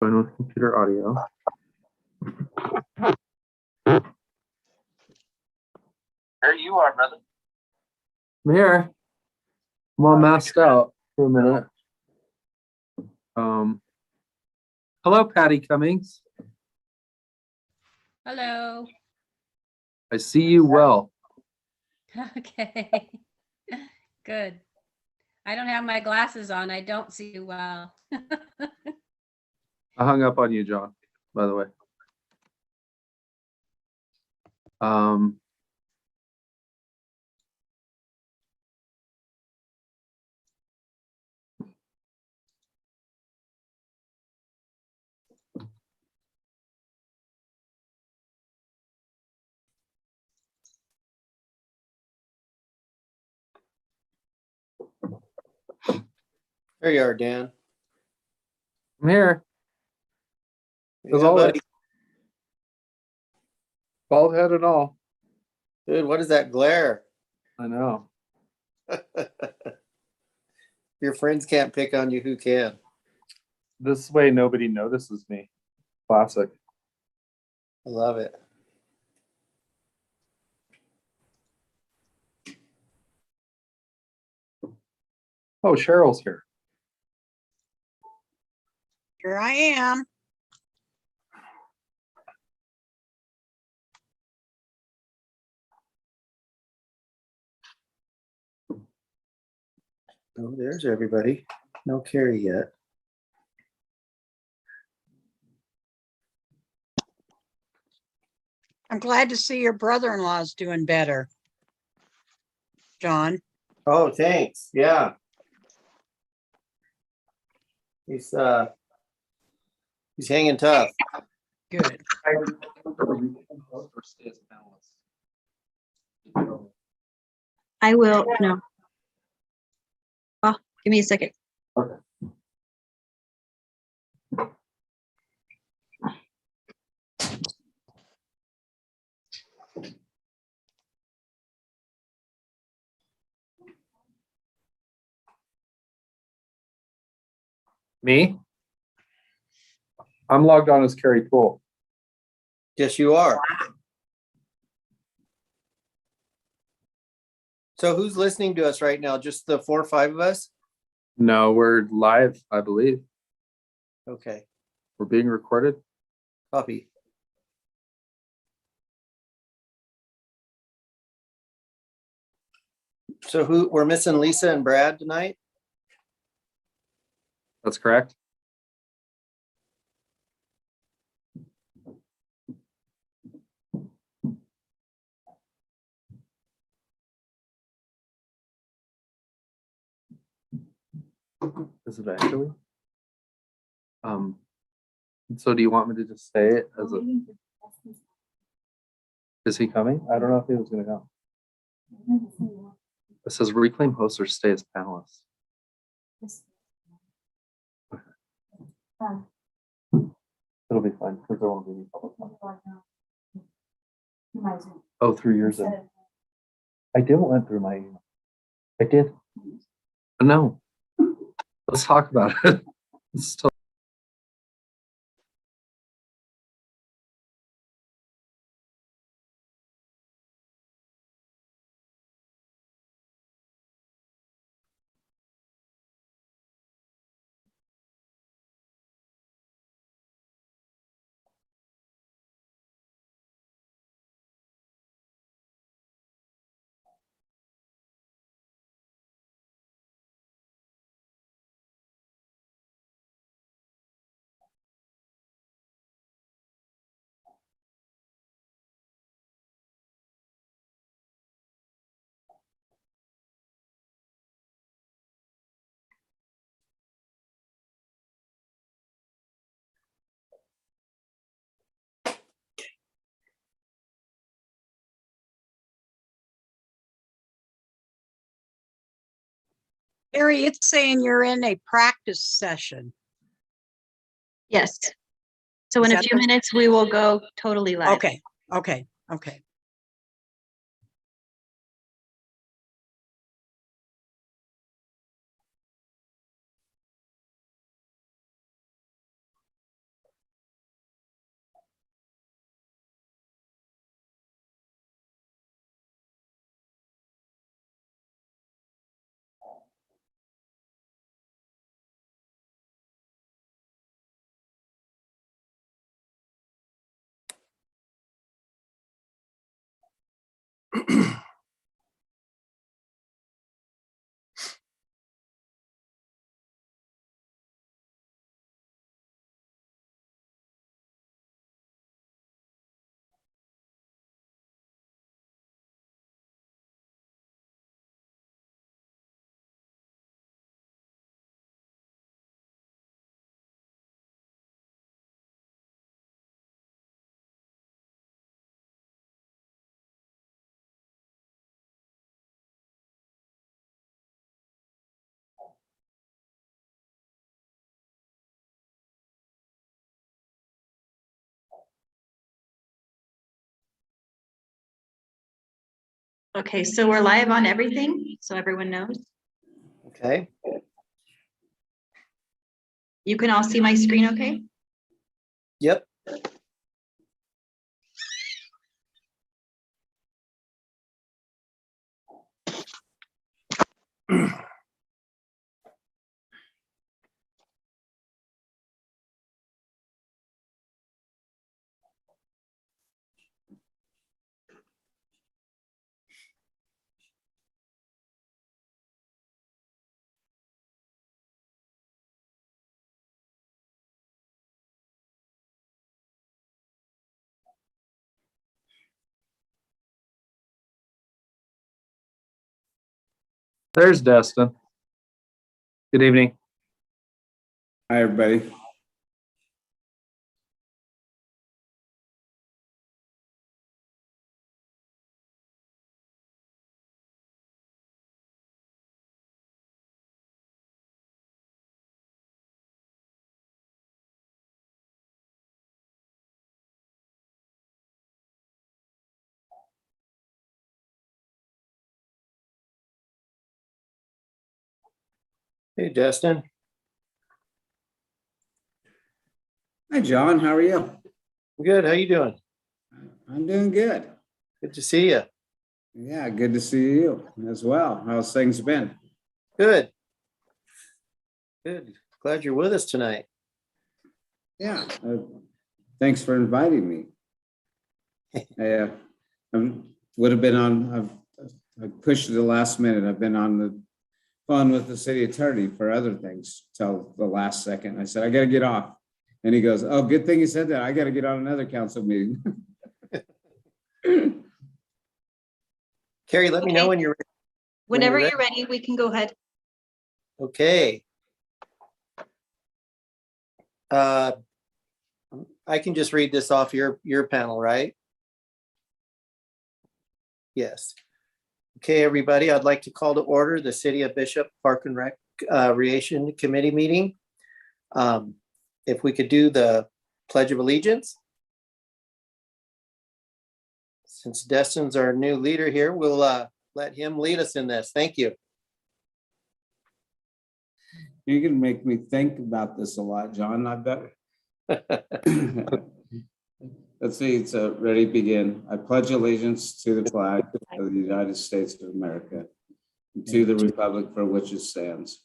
Join with computer audio. There you are, brother. I'm here. I'm all masked out for a minute. Hello, Patty Cummings. Hello. I see you well. Okay. Good. I don't have my glasses on. I don't see you well. I hung up on you, John, by the way. There you are, Dan. I'm here. As Yeah, always. buddy. Bald head and all. Dude, what is that glare? I know. Your friends can't pick on you, who can? This way nobody notices me. Classic. I love it. Oh, Cheryl's here. Here I am. Oh, there's everybody. No Carrie yet. I'm glad to see your brother-in-law's doing better. John, Oh, thanks. Yeah. He's hanging tough. good. I will, no. Oh, give me a second. Okay. Me? I'm logged on as Carrie Poole. Yes, you are. So who's listening to us right now? Just the 4 or 5 of us? No, we're live, I believe. Okay. We're being recorded. Copy. So we're missing Lisa and Brad tonight? That's correct. Is it actually? So do you want me to just say it as a? Is he coming? I don't know if he was gonna go. It says reclaim host or stay as panelists. It'll be fine because there won't be any public comment. Oh, through yours. I didn't went through my email. I did. No. Let's talk about it. It's totally Harry, it's saying you're in a practice session. Yes. So in Is a that few the- minutes, we will go totally live. Okay, okay, okay. Okay, so we're live on everything, so everyone knows. Okay, You can all see my screen, okay? yep. There's Destin. Good evening. Hi, everybody. Hey, Justin. Hi, John. How are you? Good. How you doing? I'm doing good. Good to see you. Yeah, good to see you as well. How's things been? Good. Good. Glad you're with us tonight. Yeah. Thanks for inviting me. I would have been on. I pushed it the last minute. I've been on the phone with the city attorney for other things till the last second. I said I got to get off, and he goes, "Oh, good thing you said that. I got to get on another council meeting." Carrie, let me know when you're Whenever ready. you're ready, we can go ahead. okay. I can just read this off your panel, right? Yes. Okay, everybody, I'd like to call to order the City of Bishop Park and Recreation Committee meeting. If we could do the Pledge of Allegiance. Since Destin's our new leader here, we'll let him lead us in this. Thank you. You can make me think about this a lot, John. I bet. Let's see. It's ready, begin. I pledge allegiance to the flag of the United States of America, and to the republic for which it stands,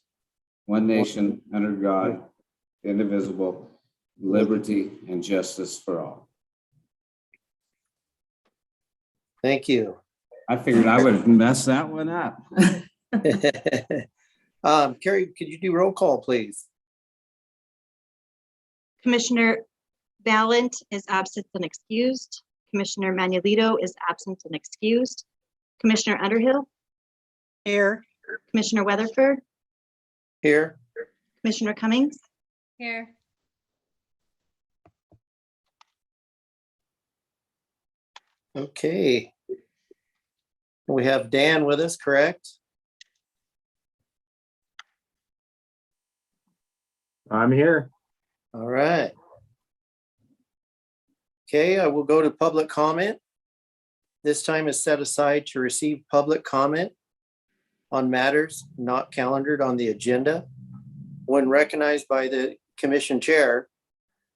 one nation under God, indivisible, liberty and justice for all. Thank you. I figured I would mess that one up. Carrie, could you do roll call, please? Commissioner Ballant is absent and excused. Commissioner Manuelito is absent and excused. Commissioner Underhill, Here. Commissioner Weatherford, Here. Commissioner Cummings, Here. Okay. We have Dan with us, correct? I'm here. All right. Okay, I will go to public comment. This time is set aside to receive public comment on matters not calendared on the agenda. When recognized by the commission chair,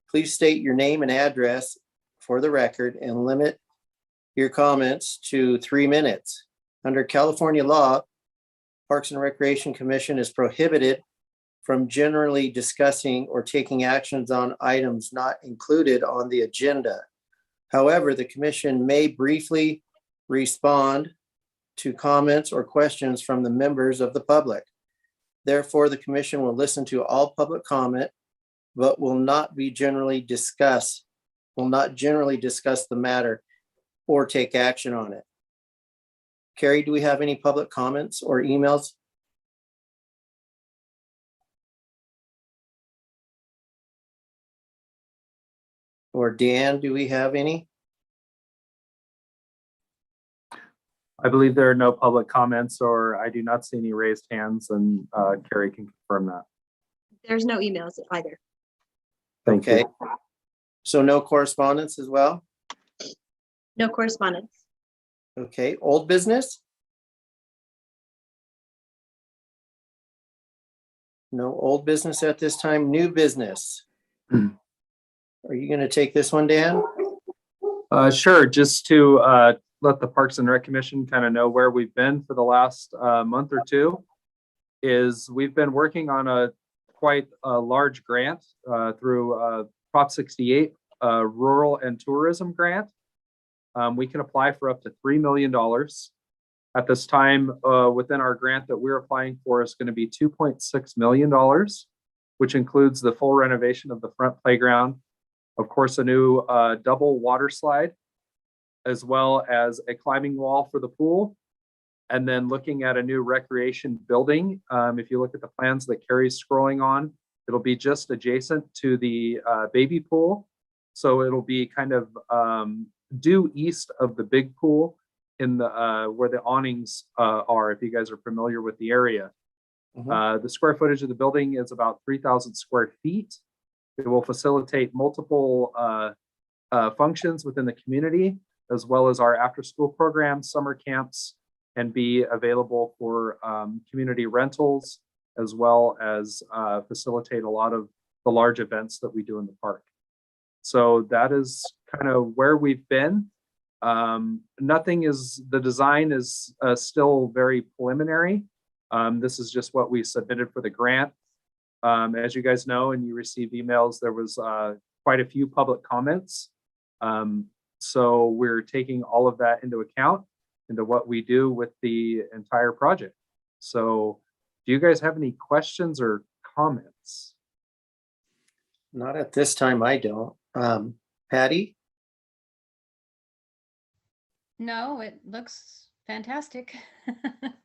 please state your name and address for the record and limit your comments to 3 minutes. Under California law, Parks and Recreation Commission is prohibited from generally discussing or taking actions on items not included on the agenda. However, the commission may briefly respond to comments or questions from the members of the public. Therefore, the commission will listen to all public comment, but will not generally discuss the matter or take action on it. Carrie, do we have any public comments or emails? Or Dan, do we have any? I believe there are no public comments, or I do not see any raised hands, and Carrie can confirm that. there's no emails either. Thank Okay. you. So no correspondence as well? No correspondence. Okay, old business? No old business at this time, new business. Hmm. Are you gonna take this one, Dan? Sure, just to let the Parks and Rec Commission kind of know where we've been for the last month or two, is we've been working on a quite a large grant through Prop 68, Rural and Tourism Grant. We can apply for up to $3 million. At this time, within our grant that we're applying for is going to be $2.6 million, which includes the full renovation of the front playground, of course, a new double water slide, as well as a climbing wall for the pool, and then looking at a new recreation building. If you look at the plans that Carrie's scrolling on, it'll be just adjacent to the baby pool. So it'll be kind of due east of the big pool in the where the awnings are, if you guys are familiar with the area. The square footage of the building is about 3,000 square feet. It will facilitate multiple functions within the community, as well as our after-school programs, summer camps, and be available for community rentals, as well as facilitate a lot of the large events that we do in the park. So that is kind of where we've been. The design is still very preliminary. This is just what we submitted for the grant. As you guys know, and you received emails, there was quite a few public comments. So we're taking all of that into account into what we do with the entire project. So do you guys have any questions or comments? Not at this time, I don't. Patty? No, it looks fantastic. That'd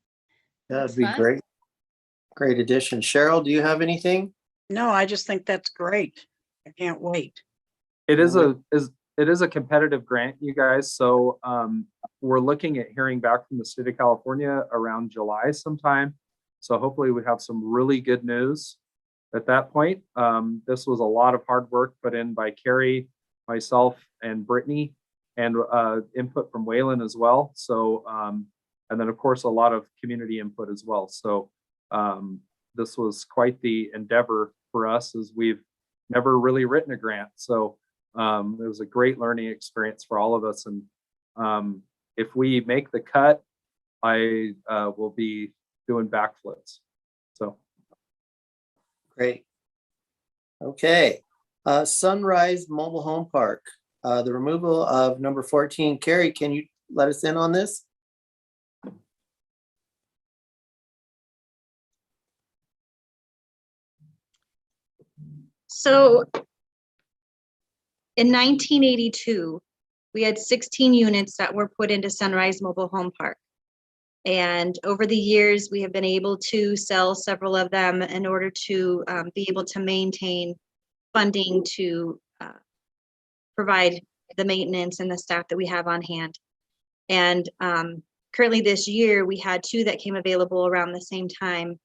Looks be fun. great. Great addition. Cheryl, do you have anything? No, I just think that's great. I can't wait. It is a competitive grant, you guys. So we're looking at hearing back from the state of California around July sometime. So hopefully we have some really good news at that point. This was a lot of hard work put in by Carrie, myself, and Brittany, and input from Waylon as well. So, and then of course, a lot of community input as well. So this was quite the endeavor for us, as we've never really written a grant. So it was a great learning experience for all of us. And if we make the cut, I will be doing backflips. So. Great. Okay. Sunrise Mobile Home Park, the removal of number 14. Carrie, can you let us in on this? So in 1982, we had 16 units that were put into Sunrise Mobile Home Park. And over the years, we have been able to sell several of them in order to be able to maintain funding to provide the maintenance and the staff that we have on hand. And currently this year, we had 2 that came available around the same time.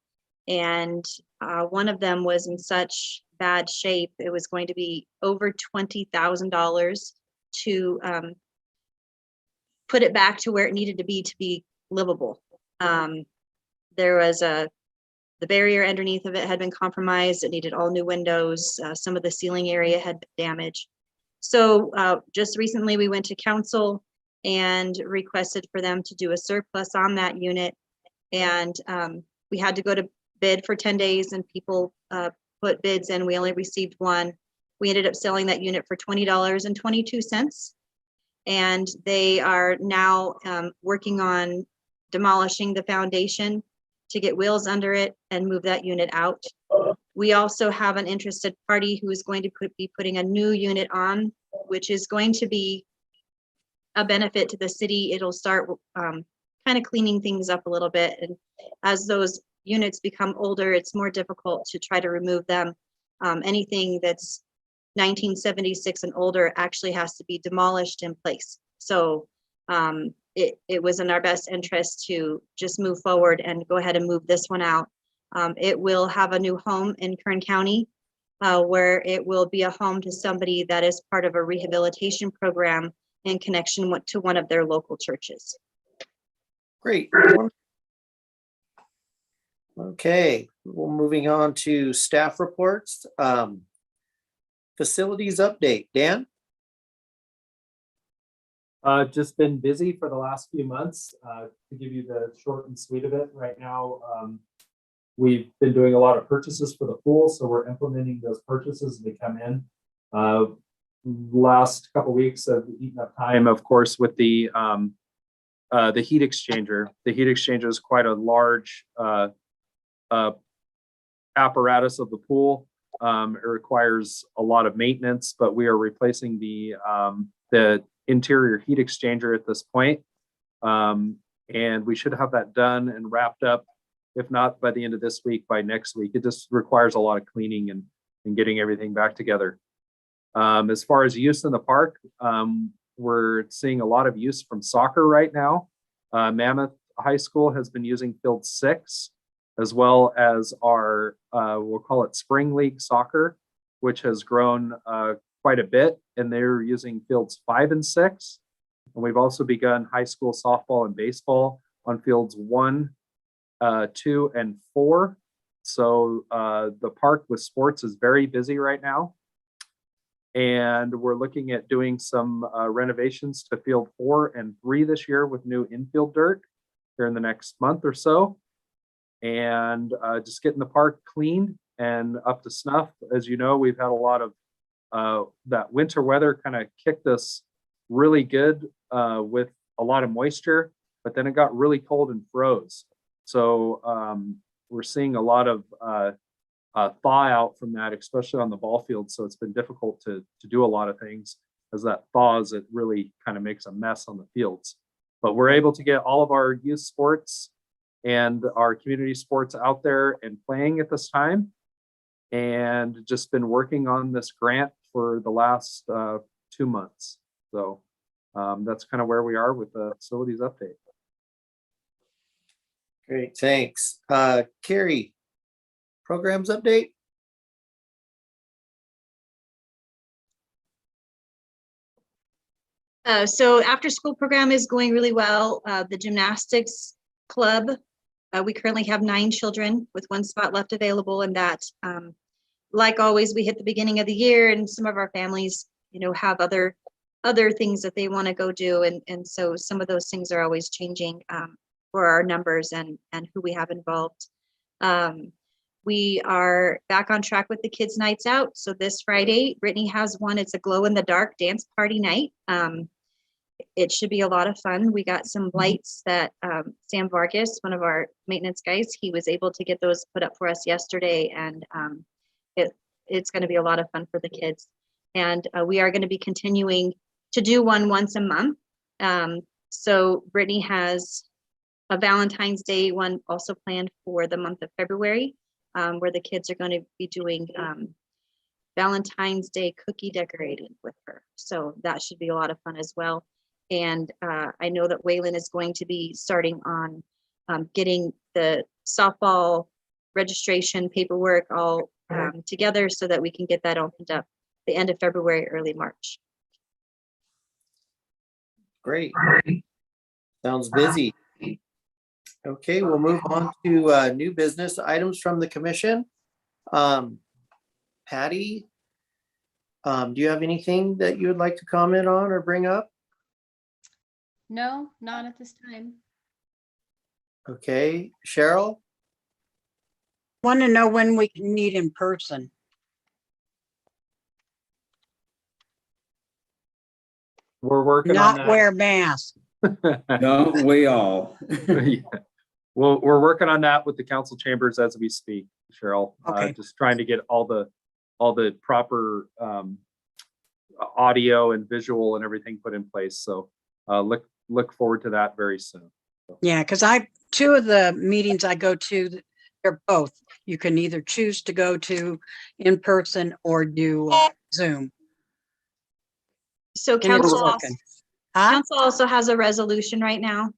And one of them was in such bad shape, it was going to be over $20,000 to put it back to where it needed to be livable. There was the barrier underneath of it had been compromised. It needed all new windows. Some of the ceiling area had been damaged. So just recently we went to council and requested for them to do a surplus on that unit. And we had to go to bid for 10 days and people put bids in. We only received one. We ended up selling that unit for $20.22. And they are now working on demolishing the foundation to get wheels under it and move that unit out. We also have an interested party who is going to be putting a new unit on, which is going to be a benefit to the city. It'll start kind of cleaning things up a little bit. And as those units become older, it's more difficult to try to remove them. Anything that's 1976 and older actually has to be demolished in place. So it was in our best interest to just move forward and go ahead and move this one out. It will have a new home in Kern County, where it will be a home to somebody that is part of a rehabilitation program in connection to one of their local churches. Great. Okay, well, moving on to staff reports. Facilities update, Dan? Just been busy for the last few months. To give you the short and sweet of it, right now, we've been doing a lot of purchases for the pool, so we're implementing those purchases as they come in. Last couple weeks have eaten up time, of course, with the heat exchanger. The heat exchanger is quite a large apparatus of the pool. It requires a lot of maintenance, but we are replacing the interior heat exchanger at this point. And we should have that done and wrapped up, if not by the end of this week, by next week. It just requires a lot of cleaning and getting everything back together. As far as use in the park, we're seeing a lot of use from soccer right now. Mammoth High School has been using Field 6, as well as our, we'll call it Spring League Soccer, which has grown quite a bit, and they're using Fields 5 and 6. And we've also begun high school softball and baseball on Fields 1, 2, and 4. So the park with sports is very busy right now. And we're looking at doing some renovations to Field 4 and 3 this year with new infield dirt here in the next month or so. And just getting the park cleaned and up to snuff. As you know, we've had a lot of that winter weather kind of kicked us really good with a lot of moisture, but then it got really cold and froze. So we're seeing a lot of thaw out from that, especially on the ball field. So it's been difficult to do a lot of things as that thaws. It really kind of makes a mess on the fields. But we're able to get all of our youth sports and our community sports out there and playing at this time. And just been working on this grant for the last 2 months. So that's kind of where we are with the facilities update. Great, thanks. Carrie, programs update? So after school program is going really well. The gymnastics club, we currently have 9 children with 1 spot left available, and that, like always, we hit the beginning of the year and some of our families, you know, have other things that they want to go do. And so some of those things are always changing for our numbers and who we have involved. We are back on track with the kids' nights out. So this Friday, Brittany has one. It's a glow in the dark dance party night. It should be a lot of fun. We got some lights that Sam Vargas, one of our maintenance guys, he was able to get those put up for us yesterday. And it's going to be a lot of fun for the kids. And we are going to be continuing to do one once a month. So Brittany has a Valentine's Day one also planned for the month of February, where the kids are going to be doing Valentine's Day cookie decorating with her. So that should be a lot of fun as well. And I know that Waylon is going to be starting on getting the softball registration paperwork all together so that we can get that opened up the end of February, early March. Great. Sounds busy. Okay, we'll move on to new business items from the commission. Patty, do you have anything that you would like to comment on or bring up? No, not at this time. Okay, Cheryl? Want to know when we can meet in person. We're working on Not that. wear masks. Don't we all? Yeah. Well, we're working on that with the council chambers as we speak, Cheryl. Okay. Just trying to get all the proper audio and visual and everything put in place. So look forward to that very soon. Yeah, because 2 of the meetings I go to, they're both. You can either choose to go to in person or do Zoom. So And it's council looking. Huh? council also has a resolution right now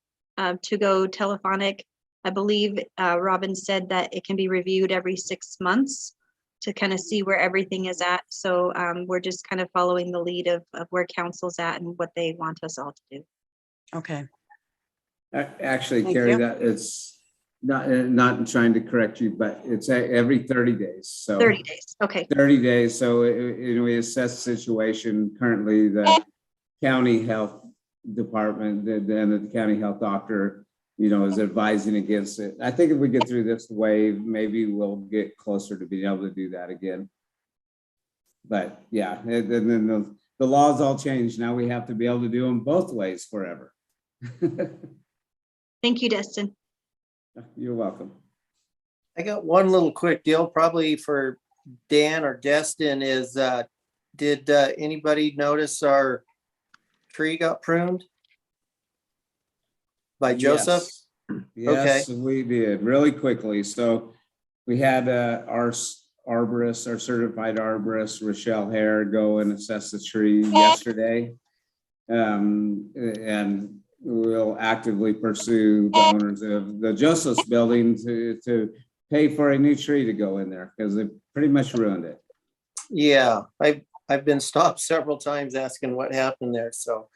to go telephonic. I believe Robin said that it can be reviewed every 6 months to kind of see where everything is at. So we're just kind of following the lead of where council's at and what they want us all to do. Okay. Actually, Thank Carrie, you. that it's Not trying to correct you, but it's every 30 days, so. 30 days. Okay, 30 days, so we assess the situation. Currently, the county health department, and the county health doctor, is advising against it. I think if we get through this wave, maybe we'll get closer to being able to do that again. But yeah, and then the laws all change. Now we have to be able to do them both ways forever. thank you, Destin. You're welcome. I got one little quick deal, probably for Dan or Destin, is, did anybody notice our tree got pruned? By Joseph? Yes, we did really quickly. So we had our arborist, our certified arborist, Rochelle Hare, go and assess the tree yesterday. And we'll actively pursue the owners of the Joseph's building to pay for a new tree to go in there because they pretty much ruined it. Yeah, I've been stopped several times asking what happened there, so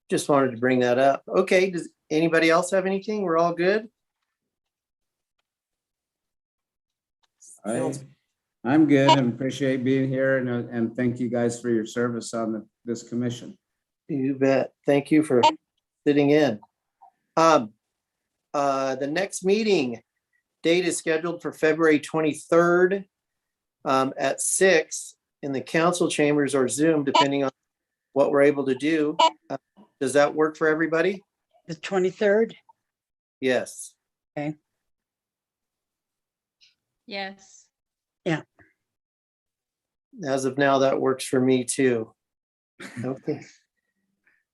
just wanted to bring that up. Okay, does anybody else have anything? We're all good? I'm good and appreciate being here and thank you guys for your service on this commission. You bet. Thank you for sitting in. The next meeting date is scheduled for February 23rd at 6 in the council chambers or Zoom, depending on what we're able to do. Does that work for everybody? The 23rd? Yes. Yes. As of now, that works for me too. Okay.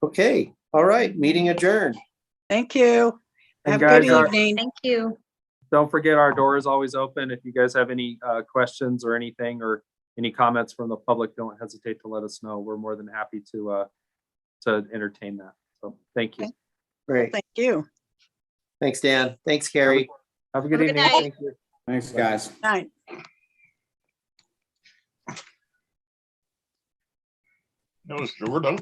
Okay. All right. Meeting adjourned. Thank you. And Have a good guys, evening. Thank you. don't forget our door is always open. If you guys have any questions or anything or any comments from the public, don't hesitate to let us know. We're more than happy to entertain that. So thank you. Okay. Great. Thank you. Thanks, Dan. Thanks, Carrie. Have a good Have a good evening. night. Thank you. Thanks, guys. Night. No, we're done.